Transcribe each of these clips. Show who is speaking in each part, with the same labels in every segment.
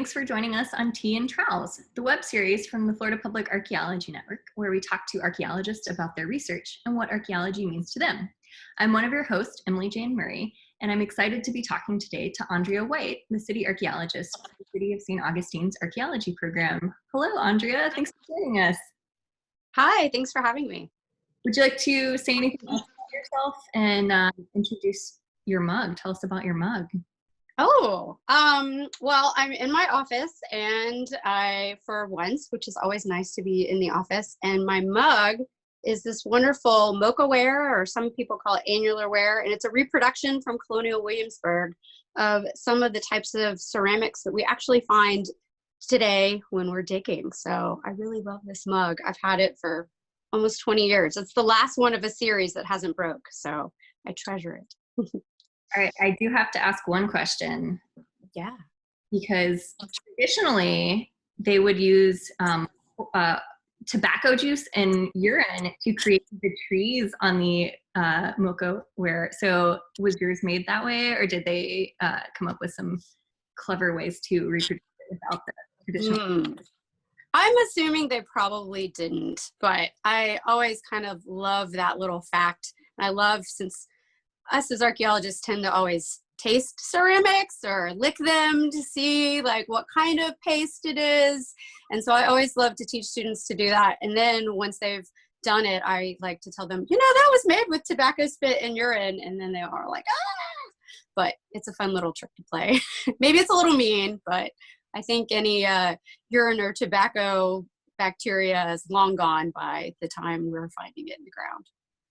Speaker 1: thanks for joining us on Tea and Trowels, the web series from the Florida Public Archaeology Network, where we talk to archaeologists about their research and what archaeology means to them. I'm one of your hosts, Emily Jane Murray, and I'm excited to be talking today to Andrea White, the city archaeologist for the City of St. Augustine's Archaeology Program. Hello, Andrea. Thanks for joining us.
Speaker 2: Hi, thanks for having me.
Speaker 1: Would you like to say anything else about yourself and introduce your mug? Tell us about your mug.
Speaker 2: Oh, well, I'm in my office and for once, which is always nice to be in the office, and my mug is this wonderful mocha ware, or some people call it annular ware, and it's a reproduction from Colonial Williamsburg of some of the types of ceramics that we actually find today when we're digging. So I really love this mug. I've had it for almost 20 years. It's the last one of a series that hasn't broke, so I treasure it.
Speaker 1: All right, I do have to ask one question.
Speaker 2: Yeah.
Speaker 1: Because traditionally, they would use tobacco juice and urine to create the trees on the mocha ware. So was yours made that way, or did they come up with some clever ways to reproduce it without the traditional?
Speaker 2: I'm assuming they probably didn't, but I always kind of love that little fact. I love, since us as archaeologists tend to always taste ceramics or lick them to see like what kind of paste it is. And so I always love to teach students to do that. And then once they've done it, I like to tell them, you know, that was made with tobacco spit and urine. And then they are like, ah, but it's a fun little trick to play. Maybe it's a little mean, but I think any urine or tobacco bacteria is long gone by the time we're finding it in the ground.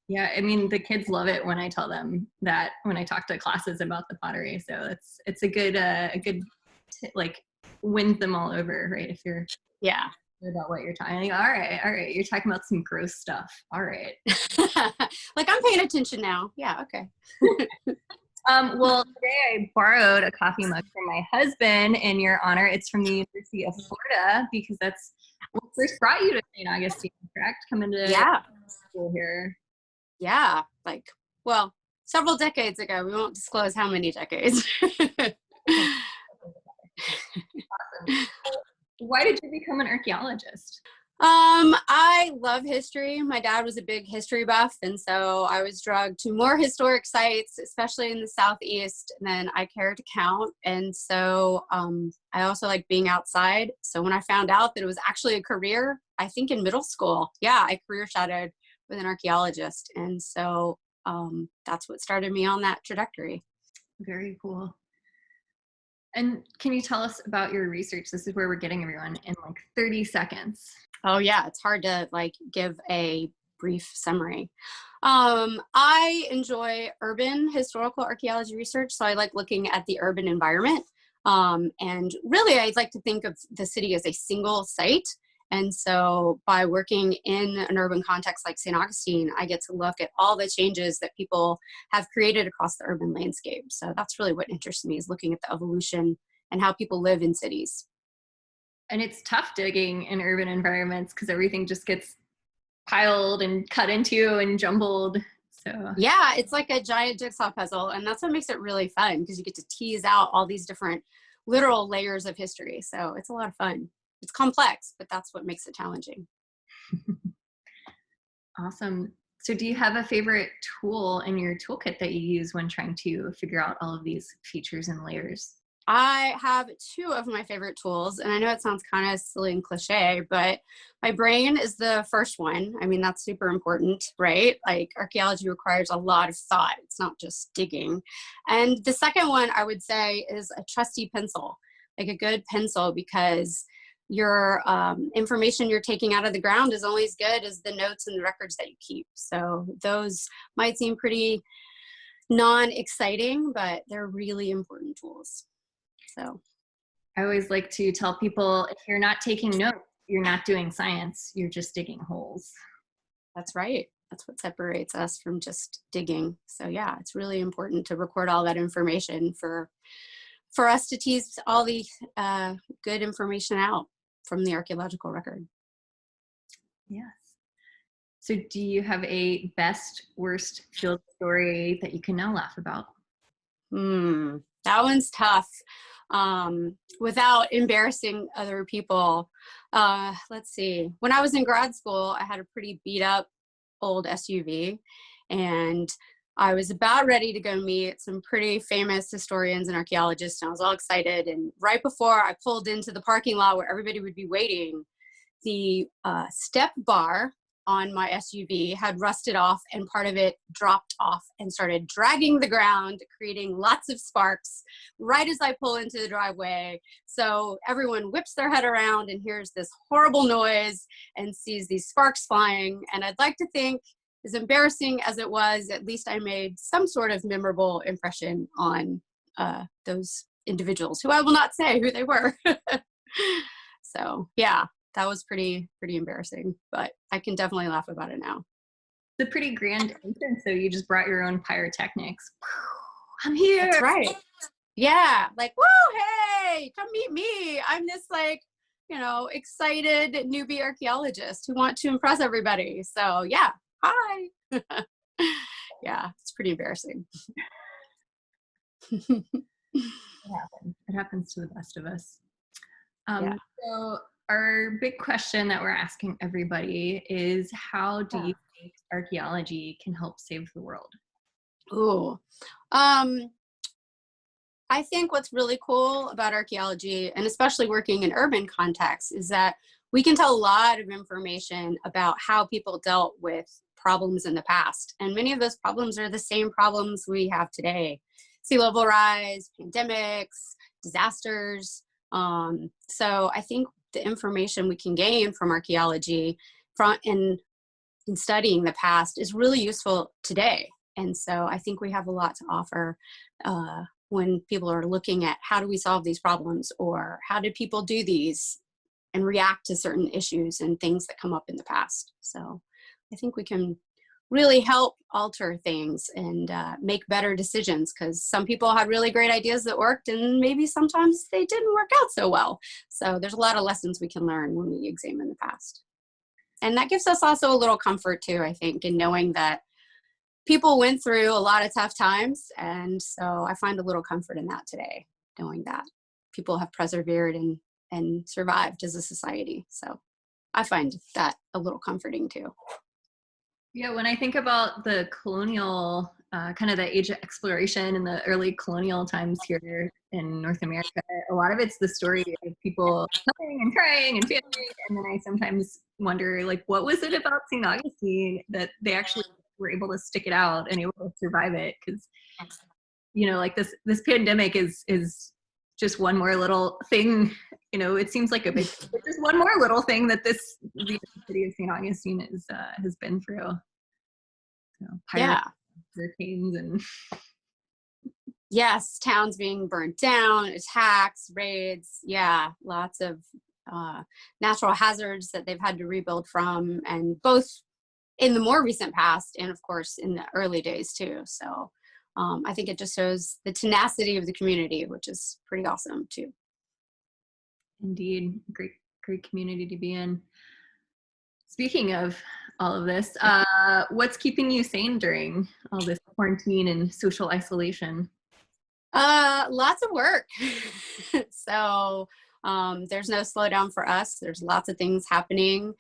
Speaker 1: Yeah, I mean, the kids love it when I tell them that, when I talk to classes about the pottery. So it's a good like wins them all over, right? If you're about what you're talking. Like, all right, you're talking about some gross stuff. All right.
Speaker 2: Like, I'm paying attention now. Yeah, okay.
Speaker 1: Well, today I borrowed a coffee mug from my husband in your honor. It's from the University of Florida, because that's what first brought you to St. Augustine, correct? Coming to school here.
Speaker 2: Yeah, like, well, several decades ago. We won't disclose how many decades.
Speaker 1: Awesome. Why did you become an archaeologist?
Speaker 2: I love history. My dad was a big history buff, and so I was dragged to more historic sites, especially in the Southeast, than I care to count. And so I also like being outside. So when I found out that it was actually a career, I think in middle school, I career shadowed with an archaeologist. And so that's what started me on that trajectory.
Speaker 1: Very cool. And can you tell us about your research? This is where we're getting everyone in like 30 seconds.
Speaker 2: Oh yeah, it's hard to like give a brief summary. I enjoy urban historical archaeology research. So I like looking at the urban environment. And really, I'd like to think of the city as a single site. And so by working in an urban context like St. Augustine, I get to look at all the changes that people have created across the urban landscape. So that's really what interests me, is looking at the evolution and how people live in cities.
Speaker 1: And it's tough digging in urban environments because everything just gets piled and cut into and jumbled. So
Speaker 2: yeah, it's like a giant jigsaw puzzle. And that's what makes it really fun, because you get to tease out all these different literal layers of history. So it's a lot of fun. It's complex, but that's what makes it challenging.
Speaker 1: Awesome. So do you have a favorite tool in your toolkit that you use when trying to figure out all of these features and layers?
Speaker 2: I have two of my favorite tools, and I know it sounds kind of silly and cliche, but my brain is the first one. I mean, that's super important, right? Like, archaeology requires a lot of thought. It's not just digging. And the second one I would say is a trusty pencil, like a good pencil, because your information you're taking out of the ground is only as good as the notes and the records that you keep. So those might seem pretty non-exciting, but they're really important tools. So
Speaker 1: I always like to tell people, if you're not taking notes, you're not doing science, you're just digging holes.
Speaker 2: That's right. That's what separates us from just digging. So yeah, it's really important to record all that information for us to tease all the good information out from the archaeological record.
Speaker 1: Yes. So do you have a best, worst field story that you can now laugh about?
Speaker 2: That one's tough. Without embarrassing other people. Let's see. When I was in grad school, I had a pretty beat up old SUV, and I was about ready to go meet some pretty famous historians and archaeologists, and I was all excited. And right before I pulled into the parking lot where everybody would be waiting, the step bar on my SUV had rusted off, and part of it dropped off and started dragging the ground, creating lots of sparks right as I pull into the driveway. So everyone whips their head around and hears this horrible noise and sees these sparks flying. And I'd like to think, as embarrassing as it was, at least I made some sort of memorable impression on those individuals, who I will not say who they were. So yeah, that was pretty embarrassing, but I can definitely laugh about it now.
Speaker 1: It's a pretty grand entrance, so you just brought your own pyrotechnics. I'm here.
Speaker 2: That's right. Yeah, like, whoa, hey, come meet me. I'm this excited newbie archaeologist who want to impress everybody. So yeah, hi. Yeah, it's pretty embarrassing.
Speaker 1: It happens to the best of us.
Speaker 2: Yeah.
Speaker 1: So our big question that we're asking everybody is, how do you think archaeology can help save the world?
Speaker 2: Ooh. I think what's really cool about archaeology, and especially working in urban contexts, is that we can tell a lot of information about how people dealt with problems in the past. And many of those problems are the same problems we have today. Sea level rise, pandemics, disasters. So I think the information we can gain from archaeology in studying the past is really useful today. And so I think we have a lot to offer when people are looking at how do we solve these problems, or how did people do these and react to certain issues and things that come up in the past. So I think we can really help alter things and make better decisions, because some people had really great ideas that worked and maybe sometimes they didn't work out so well. So there's a lot of lessons we can learn when we examine the past. And that gives us also a little comfort too, I think, in knowing that people went through a lot of tough times. And so I find a little comfort in that today, knowing that people have persevered and survived as a society. So I find that a little comforting too.
Speaker 1: Yeah, when I think about the colonial, kind of the age of exploration and the early colonial times here in North America, a lot of it's the story of people coming and trying and failing. And then I sometimes wonder, like, what was it about St. Augustine that they actually were able to stick it out and able to survive it? Because, like this pandemic is just one more little thing. It seems like a big, but just one more little thing that the city of St. Augustine has been through. Hurricanes and
Speaker 2: yes, towns being burnt down, attacks, raids. Yeah, lots of natural hazards that they've had to rebuild from, and both in the more recent past and of course in the early days too. So I think it just shows the tenacity of the community, which is pretty awesome too.
Speaker 1: Indeed. Great community to be in. Speaking of all of this, what's keeping you sane during all this quarantine and social isolation?
Speaker 2: Lots of work. So there's no slowdown for us. There's lots of things happening.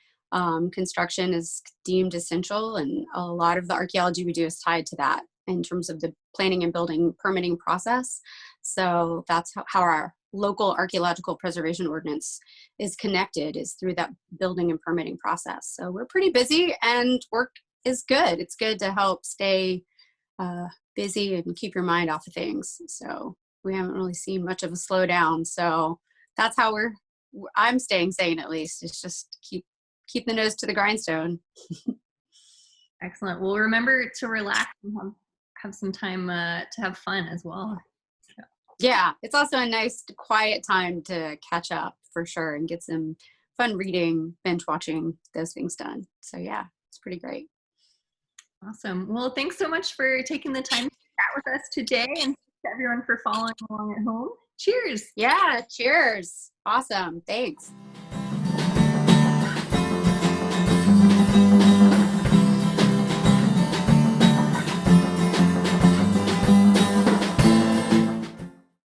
Speaker 2: Construction is deemed essential, and a lot of the archaeology we do is tied to that in terms of the planning and building permitting process. So that's how our local archaeological preservation ordinance is connected, is through that building and permitting process. So we're pretty busy, and work is good. It's good to help stay busy and keep your mind off of things. So we haven't really seen much of a slowdown. So that's how I'm staying sane, at least. It's just keep the nose to the grindstone.
Speaker 1: Excellent. Well, remember to relax and have some time to have fun as well. So.
Speaker 2: Yeah, it's also a nice quiet time to catch up for sure and get some fun reading, binge watching, those things done. So yeah, it's pretty great.
Speaker 1: Awesome. Well, thanks so much for taking the time to chat with us today, and thanks to everyone for following along at home. Cheers.
Speaker 2: Yeah, cheers. Awesome. Thanks.